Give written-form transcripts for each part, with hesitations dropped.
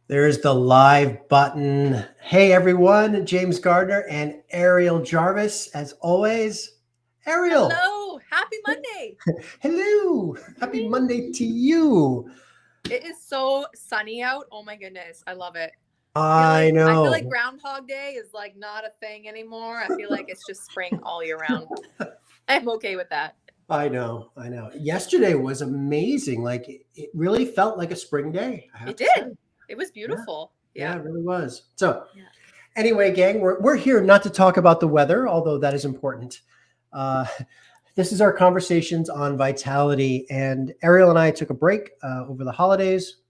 There's the live button. Hey everyone, James Gardner and Ariel Jarvis, as always. Ariel, Hello, happy Monday. hello. Happy Monday Hello. to you. It is so sunny out. Oh my goodness, I love it. I I feel like know. Groundhog Day is like not a thing anymore. I feel like it's just spring all year round. I'm okay with that. I know. Yesterday was amazing. Like it really felt like a spring day, I have It to say. did. It was Yeah, beautiful. yeah, Yeah. it really was. So, Yeah. anyway, gang, we're here not to talk about the weather, although that is important. Uh, this is our conversations on vitality. And Ariel and I took a break over the holidays,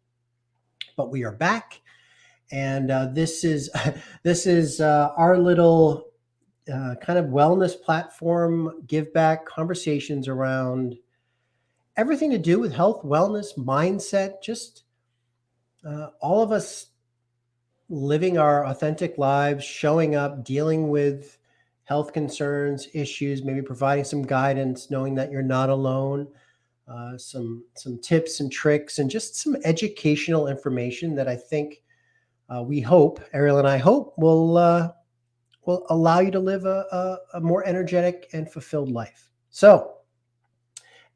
but we are back. And this is our little kind of wellness platform, give back conversations around everything to do with health, wellness, mindset, just all of us living our authentic lives, showing up, dealing with health concerns, issues, maybe providing some guidance, knowing that you're not alone, some tips and tricks, and just some educational information that I think we hope, Ariel and I hope, will allow you to live a more energetic and fulfilled life. So,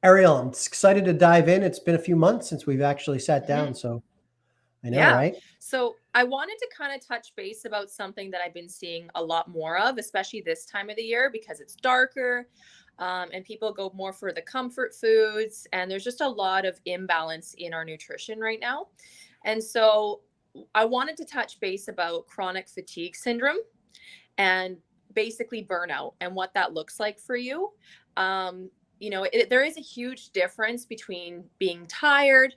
Ariel, I'm excited to dive in. It's been a few months since we've actually sat hmm down, so I know, Yeah. right? So I wanted to kind of touch base about something that I've been seeing a lot more of, especially this time of the year because it's darker. And people go more for the comfort foods, and there's just a lot of imbalance in our nutrition right now. And so I wanted to touch base about chronic fatigue syndrome and basically burnout and what that looks like for you. Um, there is a huge difference between being tired,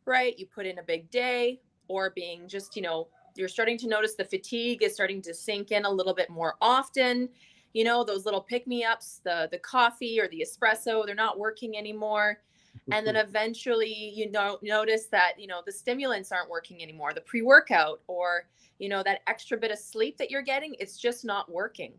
right? You put in a big day, or being just, you're starting to notice the fatigue is starting to sink in a little bit more often. Those little pick me ups, the coffee or the espresso, they're not working anymore. And then eventually, notice that, the stimulants aren't working anymore, the pre workout, or that extra bit of sleep that you're getting, it's just not working.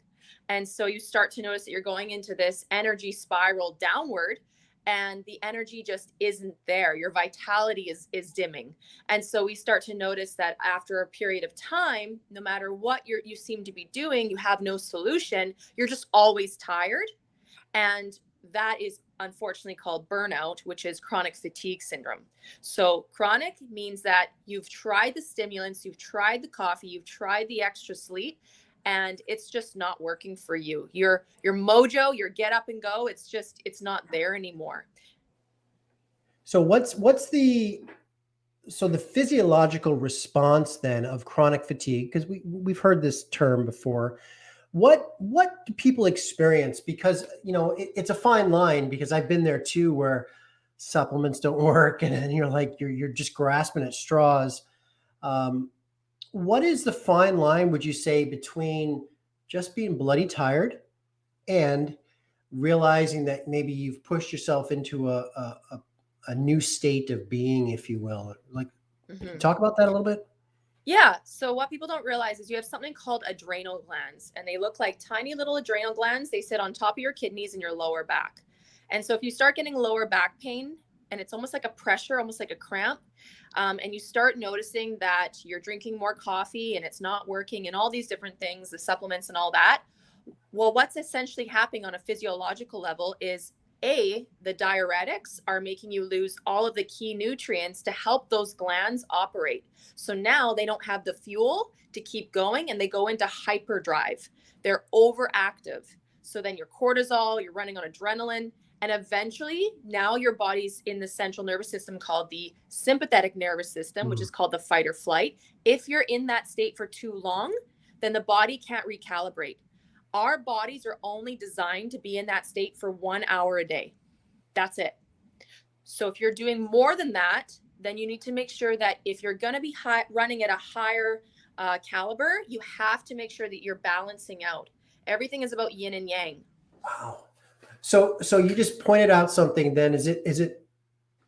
And so you start to notice that you're going into this energy spiral downward, and the energy just isn't there. Your vitality is dimming. And so we start to notice that after a period of time, no matter what you seem to be doing, you have no solution. You're just always tired. And that is unfortunately called burnout, which is chronic fatigue syndrome. So, chronic means that you've tried the stimulants, you've tried the coffee, you've tried the extra sleep, and it's just not working for you. Your mojo, your get up and go, it's not there anymore. So what's the physiological response then of chronic fatigue? Because we've heard this term before. What do people experience? Because it's a fine line. Because I've been there too, where supplements don't work, and then you're just grasping at straws. Um, what is the fine line? Would you say between just being bloody tired and realizing that maybe you've pushed yourself into a new state of being, if you will? Like, can you Mhm. talk about that a little bit? Yeah. So what people don't realize is you have something called adrenal glands, and they look like tiny little adrenal glands. They sit on top of your kidneys and your lower back. And so if you start getting lower back pain, and it's almost like a pressure, almost like a cramp, and you start noticing that you're drinking more coffee and it's not working, and all these different things, the supplements and all that, well, what's essentially happening on a physiological level is the diuretics are making you lose all of the key nutrients to help those glands operate. So now they don't have the fuel to keep going, and they go into hyperdrive. They're overactive. So then your cortisol, you're running on adrenaline, and eventually now your body's in the central nervous system called the sympathetic nervous system, which Mm. is called the fight or flight. If you're in that state for too long, then the body can't recalibrate. Our bodies are only designed to be in that state for 1 hour a day. That's it. So if you're doing more than that, then you need to make sure that if you're going to be running at a higher caliber, you have to make sure that you're balancing out. Everything is about yin and yang. Wow. So you just pointed out something. Then is it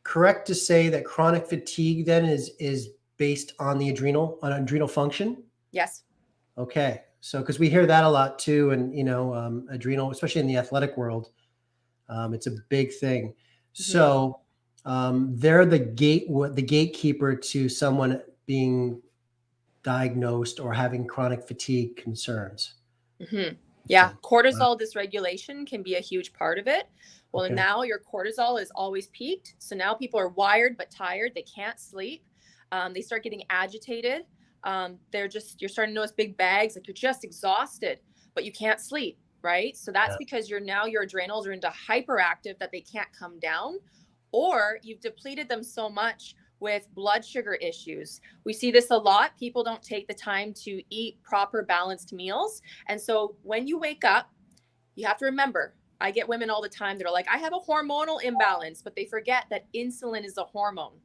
correct to say that chronic fatigue then is based on the adrenal function? Yes. Okay. So because we hear that a lot too, and adrenal, especially in the athletic world, it's a big thing. Mm-hmm. So they're the gatekeeper to someone being diagnosed or having chronic fatigue concerns. Mm-hmm. Yeah, Interesting. Wow. cortisol dysregulation can be a huge part of it. Well, Okay. now your cortisol is always peaked. So now people are wired but tired. They can't sleep. They start getting agitated. You're starting to notice big bags, like you're just exhausted, but you can't sleep, right? So that's Yeah. because your adrenals are into hyperactive that they can't come down, or you've depleted them so much with blood sugar issues. We see this a lot. People don't take the time to eat proper balanced meals. And so when you wake up, you have to remember, I get women all the time that are like, I have a hormonal imbalance, but they forget that insulin is a hormone.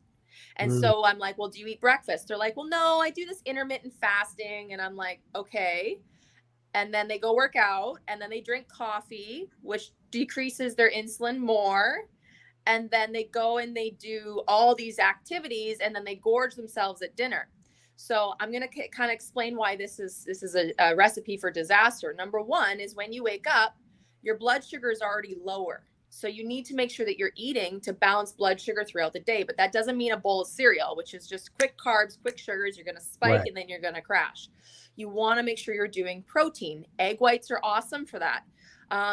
And Mm, so I'm like, well, do you eat breakfast? They're like, well, no, I do this intermittent fasting. And I'm like, okay. And then they go work out and then they drink coffee, which decreases their insulin more. And then they go and they do all these activities and then they gorge themselves at dinner. So I'm going to kind of explain why this is a recipe for disaster. Number one is when you wake up, your blood sugar is already lower. So you need to make sure that you're eating to balance blood sugar throughout the day. But that doesn't mean a bowl of cereal, which is just quick carbs, quick sugars. You're going to spike right. and then you're going to crash. You want to make sure you're doing protein. Egg whites are awesome for that.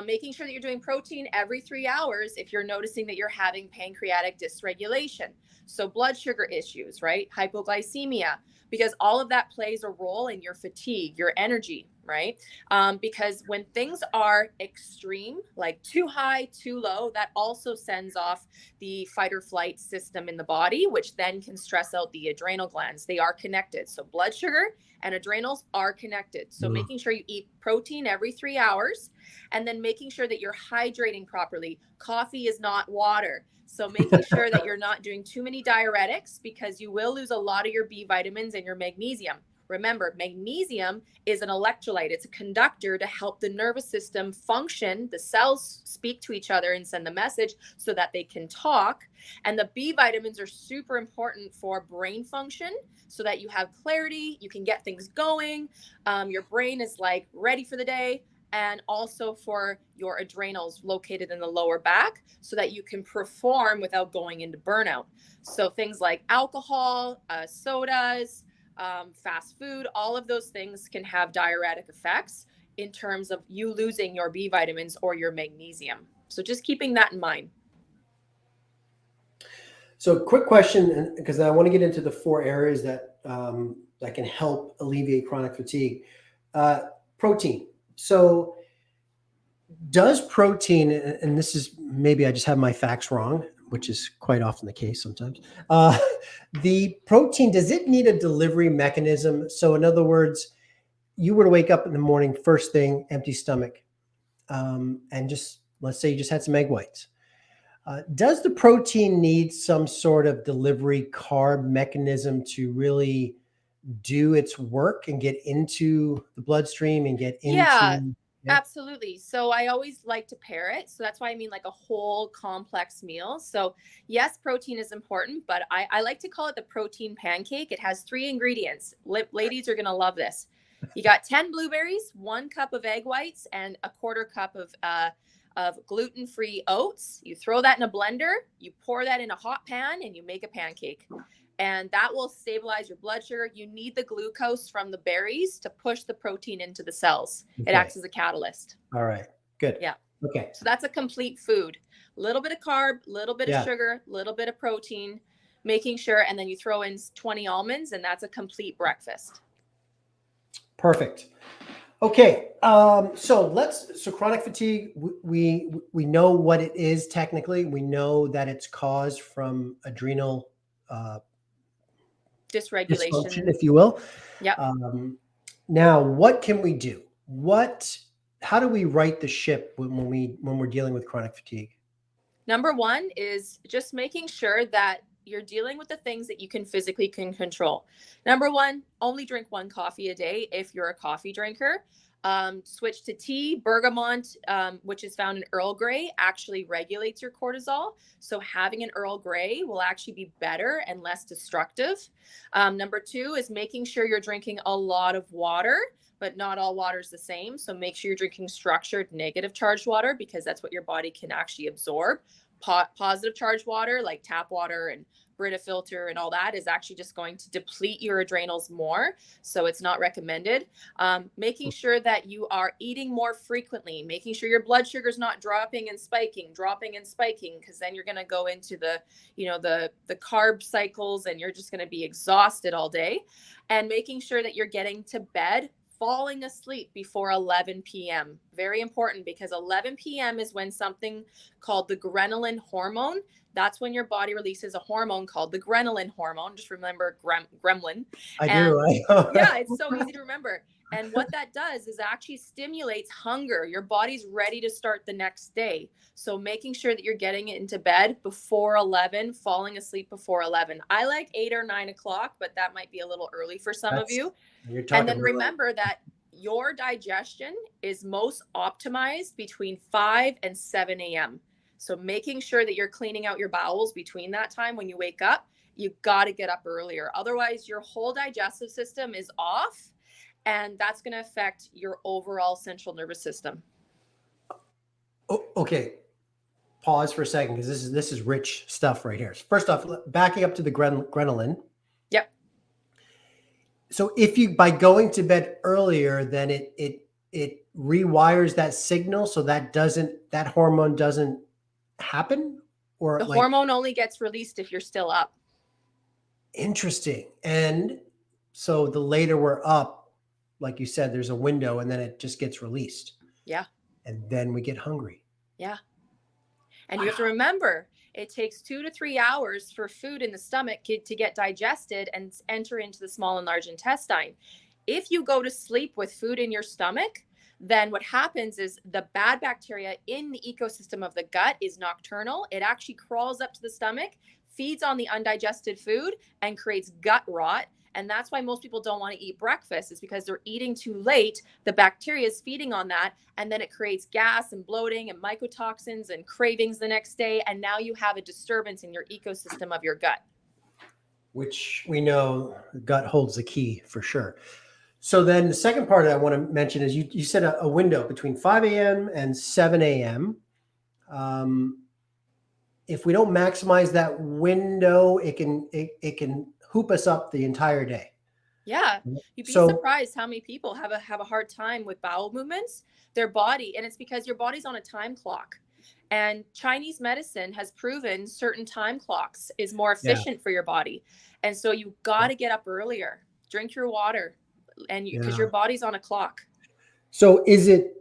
Making sure that you're doing protein every 3 hours if you're noticing that you're having pancreatic dysregulation. So blood sugar issues, right? Hypoglycemia, because all of that plays a role in your fatigue, your energy, right? Because when things are extreme, like too high, too low, that also sends off the fight or flight system in the body, which then can stress out the adrenal glands. They are connected. So blood sugar and adrenals are connected. So Mm, making sure you eat protein every 3 hours and then making sure that you're hydrating properly. Coffee is not water. So making sure that you're not doing too many diuretics because you will lose a lot of your B vitamins and your magnesium. Remember, magnesium is an electrolyte. It's a conductor to help the nervous system function. The cells speak to each other and send the message so that they can talk. And the B vitamins are super important for brain function so that you have clarity, you can get things going. Your brain is like ready for the day, and also for your adrenals located in the lower back so that you can perform without going into burnout. So things like alcohol, sodas, fast food, all of those things can have diuretic effects in terms of you losing your B vitamins or your magnesium. So just keeping that in mind. So, quick question, because I want to get into the 4 areas that can help alleviate chronic fatigue. Uh, Protein. So, does protein, and this is maybe I just have my facts wrong, which is quite often the case sometimes. The protein, does it need a delivery mechanism? So, in other words, you were to wake up in the morning, first thing, empty stomach, and just let's say you just had some egg whites. Does the protein need some sort of delivery carb mechanism to really do its work and get into the bloodstream and get Yeah, into? Yeah. absolutely. So I always like to pair it. So that's why I mean like a whole complex meal. So yes, protein is important, but I like to call it the protein pancake. It has 3 ingredients. Ladies are going to love this. You got 10 blueberries, 1 cup of egg whites, and a quarter cup of gluten-free oats. You throw that in a blender, you pour that in a hot pan, and you make a pancake. And that will stabilize your blood sugar. You need the glucose from the berries to push the protein into the cells. It Okay. acts as a catalyst. All right. Good. Yeah. Okay. So that's a complete food. A little bit of carb, a little bit of Yeah. sugar, a little bit of protein, making sure, and then you throw in 20 almonds, and that's a complete breakfast. Perfect. Okay. So chronic fatigue, we know what it is technically. We know that it's caused from adrenal dysfunction, Dysregulation. if you will. Yep. Now, what can we do? How do we right the ship when we're dealing with chronic fatigue? Number one is just making sure that you're dealing with the things that you can physically control. Number one, only drink 1 coffee a day if you're a coffee drinker. Switch to tea. Bergamot, which is found in Earl Grey, actually regulates your cortisol. So having an Earl Grey will actually be better and less destructive. Number two is making sure you're drinking a lot of water, but not all water is the same. So make sure you're drinking structured negative charged water because that's what your body can actually absorb. Positive charged water like tap water and Brita filter and all that is actually just going to deplete your adrenals more. So it's not recommended. Making sure that you are eating more frequently, making sure your blood sugar is not dropping and spiking, because then you're going to go into the, the carb cycles, and you're just going to be exhausted all day. And making sure that you're getting to bed, falling asleep before 11 p.m. Very important, because 11 p.m. is when something called the ghrelin hormone. That's when your body releases a hormone called the ghrelin hormone. Just remember gremlin. I And do. yeah, it's so easy to remember. And what that does is actually stimulates hunger. Your body's ready to start the next day. So making sure that you're getting it into bed before 11, falling asleep before 11. I like 8 or 9 o'clock, but that might be a little early for some of you. You're And then talking remember that your digestion is most optimized between 5 and 7 a.m. So making sure that you're cleaning out your bowels between that time when you wake up, you got to get up earlier. Otherwise, your whole digestive system is off, and that's going to affect your overall central nervous system. Oh, okay. Pause for a second, because this is rich stuff right here. First off, backing up to the ghrelin. Yep. So if you, by going to bed earlier, then it rewires that signal, so that hormone doesn't happen, or the hormone only gets released if you're still up. Interesting. And so the later we're up, like you said, there's a window, and then it just gets released. Yeah. And then we get hungry. Yeah. And you have to remember, it takes 2 to 3 hours for food in the stomach to get digested and enter into the small and large intestine. If you go to sleep with food in your stomach, then what happens is the bad bacteria in the ecosystem of the gut is nocturnal. It actually crawls up to the stomach, feeds on the undigested food, and creates gut rot. And that's why most people don't want to eat breakfast, is because they're eating too late. The bacteria is feeding on that, and then it creates gas and bloating and mycotoxins and cravings the next day. And now you have a disturbance in your ecosystem of your gut. Which we know the gut holds the key for sure. So then the second part that I want to mention is you said a window between 5 a.m. and 7 a.m. If we don't maximize that window, it can hoop us up the entire day. Yeah, you'd be surprised how many people have a hard time with bowel movements. Their body, and it's because your body's on a time clock. And Chinese medicine has proven certain time clocks is more efficient for your body. And so you got to get up earlier, drink your water, and because your body's on a clock. So is it,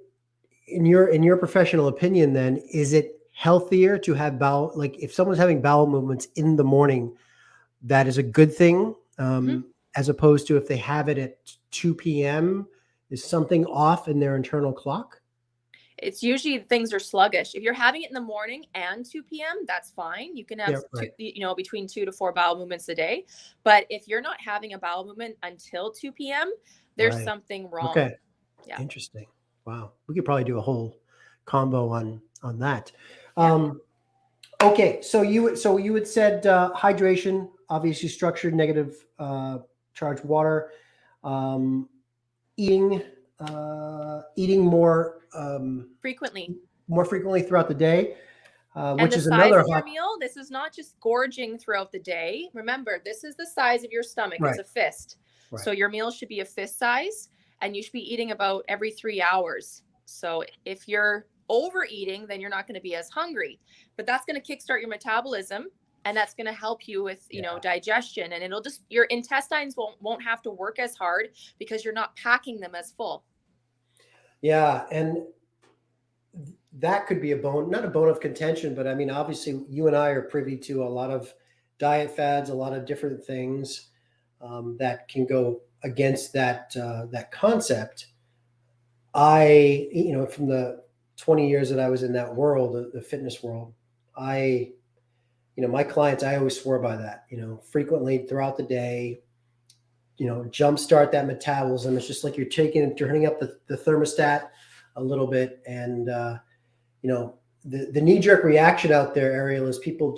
in your professional opinion, then, is it healthier to have bowel, like if someone's having bowel movements in the morning, that is a good thing, as opposed to if they have it at 2 p.m., is something off in their internal clock? It's usually things are sluggish. If you're having it in the morning and 2 p.m., that's fine. You can have between 2 to 4 bowel movements a day. But if you're not having a bowel movement until 2 p.m., there's something wrong. Okay. Yeah. Interesting. Wow. We could probably do a whole combo on that. Yeah. Okay. So you had said hydration, obviously structured negative charged water, eating more frequently throughout the day, which is another size of your meal. This is not just gorging throughout the day. Remember, this is the size of your stomach. It's a fist. Right. So your meal should be a fist size, and you should be eating about every 3 hours. So if you're overeating, then you're not going to be as hungry, but that's going to kickstart your metabolism, and that's going to help you with, digestion, and it'll just, your intestines won't have to work as hard because you're not packing them as full. Yeah. And that could be not a bone of contention, but I mean, obviously you and I are privy to a lot of diet fads, a lot of different things that can go against that concept. From the 20 years that I was in that world, the fitness world, my clients, I always swore by that, frequently throughout the day, jumpstart that metabolism. It's just like you're turning up the thermostat a little bit. And, the knee-jerk reaction out there, Ariel, is people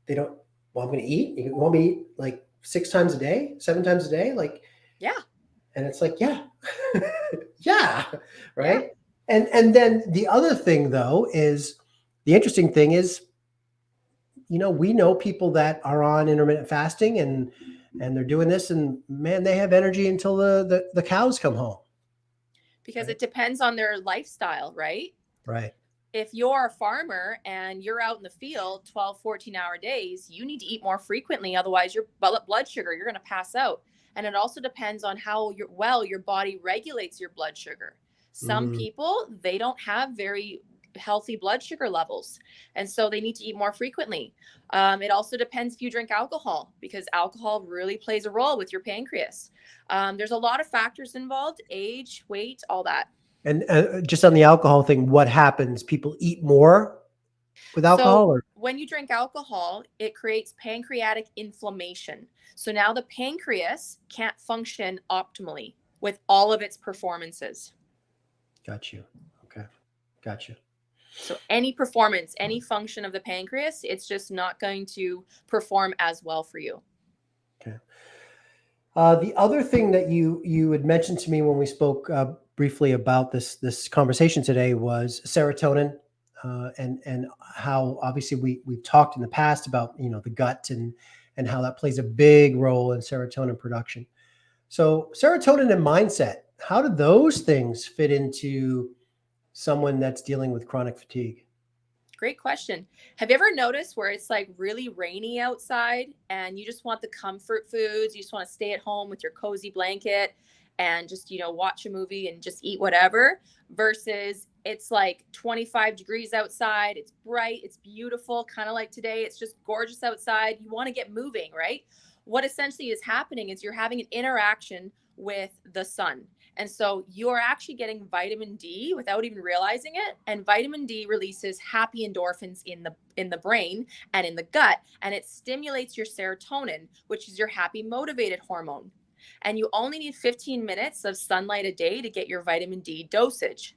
I'm going to eat. You want me to eat like 6 times a day, 7 times a day? Like, yeah. And it's like, yeah, yeah. Right. Yeah. And then the other thing, though, is the interesting thing is, we know people that are on intermittent fasting and they're doing this, and man, they have energy until the cows come home. Because Right. it depends on their lifestyle, right? Right. If you're a farmer and you're out in the field 12, 14-hour days, you need to eat more frequently. Otherwise, your blood sugar, you're going to pass out. And it also depends on how your body regulates your blood sugar. Some Mm. people, they don't have very healthy blood sugar levels. And so they need to eat more frequently. It also depends if you drink alcohol, because alcohol really plays a role with your pancreas. There's a lot of factors involved: age, weight, all that. And just on the alcohol thing, what happens? People eat more with So alcohol, or when you drink alcohol, it creates pancreatic inflammation. So now the pancreas can't function optimally with all of its performances. got you. Okay, got you. So any performance, any function of the pancreas, it's just not going to perform as well for you. Okay. The other thing that you had mentioned to me when we spoke briefly about this conversation today was serotonin, and how obviously we've talked in the past about the gut and how that plays a big role in serotonin production. So serotonin and mindset, how do those things fit into someone that's dealing with chronic fatigue? Great question. Have you ever noticed where it's like really rainy outside and you just want the comfort foods? You just want to stay at home with your cozy blanket and just, watch a movie and just eat whatever, versus it's like 25 degrees outside. It's bright. It's beautiful. Kind of like today. It's just gorgeous outside. You want to get moving, right? What essentially is happening is you're having an interaction with the sun. And so you're actually getting vitamin D without even realizing it. And vitamin D releases happy endorphins in the brain and in the gut, and it stimulates your serotonin, which is your happy motivated hormone. And you only need 15 minutes of sunlight a day to get your vitamin D dosage.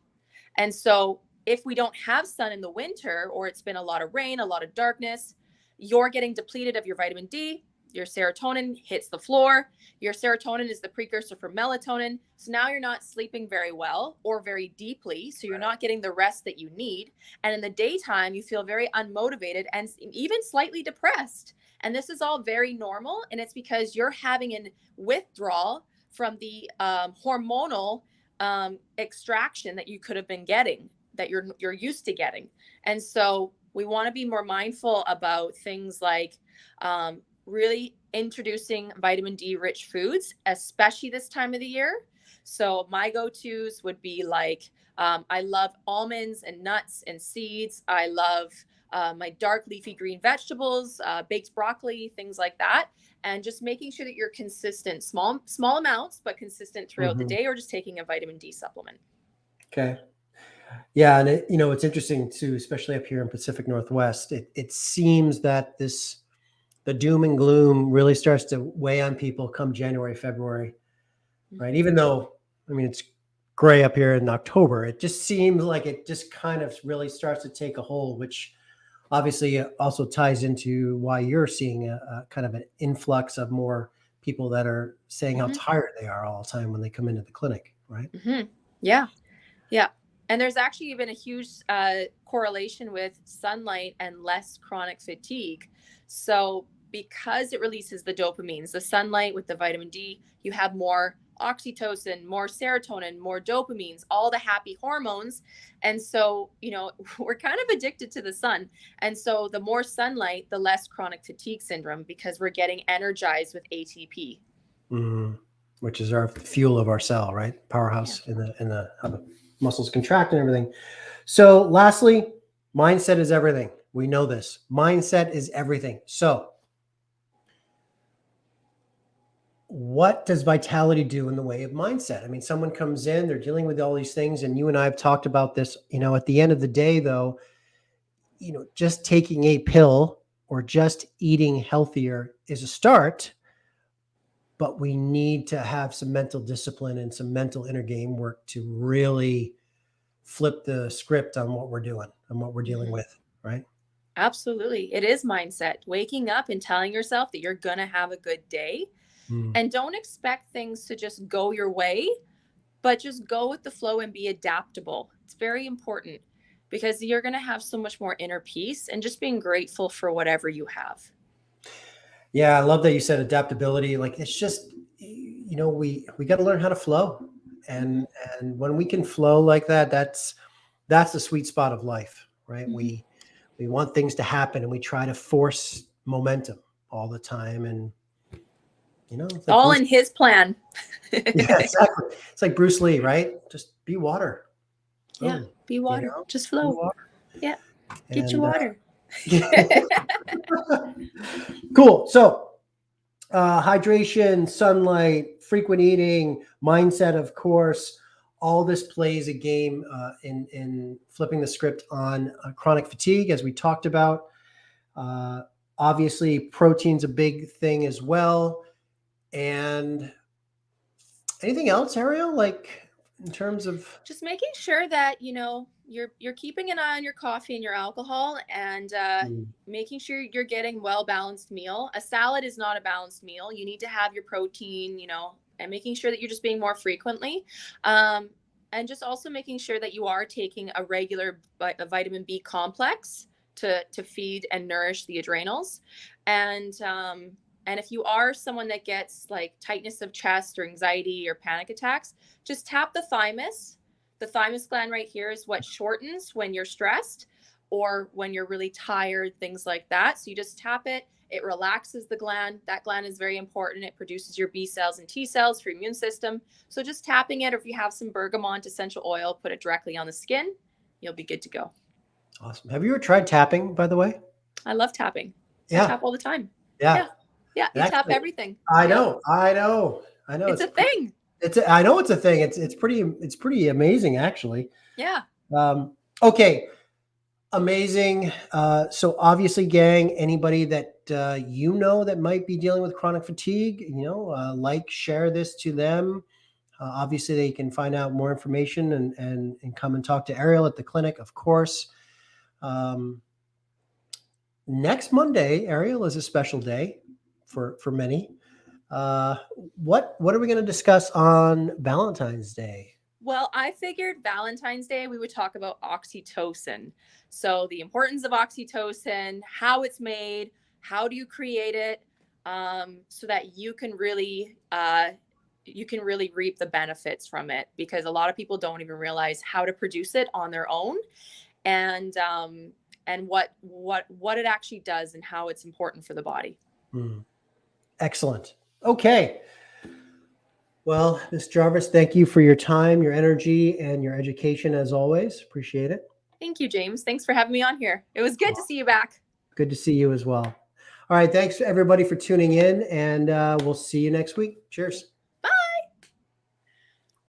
And so if we don't have sun in the winter, or it's been a lot of rain, a lot of darkness, you're getting depleted of your vitamin D. Your serotonin hits the floor. Your serotonin is the precursor for melatonin. So now you're not sleeping very well or very deeply. So you're not getting the rest that you need. And in the daytime, you feel very unmotivated and even slightly depressed. And this is all very normal. And it's because you're having an withdrawal from the hormonal extraction that you could have been getting, that you're used to getting. And so we want to be more mindful about things like really introducing vitamin D rich foods, especially this time of the year. So my go-tos would be like, I love almonds and nuts and seeds. I love my dark leafy green vegetables, baked broccoli, things like that. And just making sure that you're consistent, small amounts, but consistent throughout the Mhm. day, or just taking a vitamin D supplement. Okay. Yeah, and it's interesting too, especially up here in Pacific Northwest. It seems that the doom and gloom really starts to weigh on people come January, February, right? Mm-hmm. Even though, it's gray up here in October, it just seems like it just kind of really starts to take a hold, which obviously also ties into why you're seeing a kind of an influx of more people that are saying how Mm-hmm. tired they are all the time when they come into the clinic, right? Mm-hmm. Yeah. Yeah. And there's actually been a huge correlation with sunlight and less chronic fatigue. So, because it releases the dopamines, the sunlight with the vitamin D, you have more oxytocin, more serotonin, more dopamines, all the happy hormones. And so, we're kind of addicted to the sun. And so, the more sunlight, the less chronic fatigue syndrome, because we're getting energized with ATP. Mm, which is our fuel of our cell, right? Yeah. Powerhouse in the how the muscles contract and everything. So, lastly, mindset is everything. We know this. Mindset is everything. So, what does vitality do in the way of mindset? Someone comes in, they're dealing with all these things, and you and I have talked about this. At the end of the day, though, just taking a pill or just eating healthier is a start, but we need to have some mental discipline and some mental inner game work to really flip the script on what we're doing and what we're dealing Mhm. with, right? Absolutely. It is mindset. Waking up and telling yourself that you're going to have a good day, Mm. and don't expect things to just go your way, but just go with the flow and be adaptable. It's very important. because you're going to have so much more inner peace and just being grateful for whatever you have. Yeah, I love that you said adaptability. Like, it's just, we got to learn how to flow. And when we can flow like that, that's the sweet spot of life, right? Mhm. We want things to happen and we try to force momentum all the time. And it's like All Bruce. in his plan. Yeah, exactly. It's like Bruce Lee, right? Just be water. Yeah, Boom. be water. Just Be flow. water. Yeah, get your And water. cool. So, hydration, sunlight, frequent eating, mindset, of course, all this plays a game in flipping the script on chronic fatigue, as we talked about. Obviously, protein's a big thing as well. And anything else, Ariel, like in terms of Just making sure that you're keeping an eye on your coffee and your alcohol, and making sure you're getting well balanced meal. A salad is not a balanced meal. You need to have your protein, and making sure that you're just being more frequently, and just also making sure that you are taking a regular a vitamin B complex to feed and nourish the adrenals. And if you are someone that gets like tightness of chest or anxiety or panic attacks, just tap the thymus. The thymus gland right here is what shortens when you're stressed or when you're really tired, things like that. So you just tap it. It relaxes the gland. That gland is very important. It produces your B cells and T cells for your immune system. So just tapping it, or if you have some bergamot essential oil, put it directly on the skin. You'll be good to go. Awesome. Have you ever tried tapping, by the way? I love tapping. I Yeah. tap all the time. Yeah. Yeah. You tap everything. I Yep. know. I know. It's a thing. I know it's a thing. It's pretty amazing, actually. Yeah. Okay. Amazing. So obviously, gang, anybody that that might be dealing with chronic fatigue, share this to them. Obviously, they can find out more information and come and talk to Ariel at the clinic, of course. Next Monday, Ariel, is a special day for many. What are we going to discuss on Valentine's Day? Well, I figured Valentine's Day we would talk about oxytocin. So the importance of oxytocin, how it's made, how do you create it, so that you can really reap the benefits from it. Because a lot of people don't even realize how to produce it on their own, and what it actually does and how it's important for the body. Excellent. Okay. Well, Ms. Jarvis, thank you for your time, your energy, and your education as always. Appreciate it. Thank you, James. Thanks for having me on here. It was good to see you back. Good to see you as well. All right. Thanks, everybody, for tuning in, and we'll see you next week. Cheers.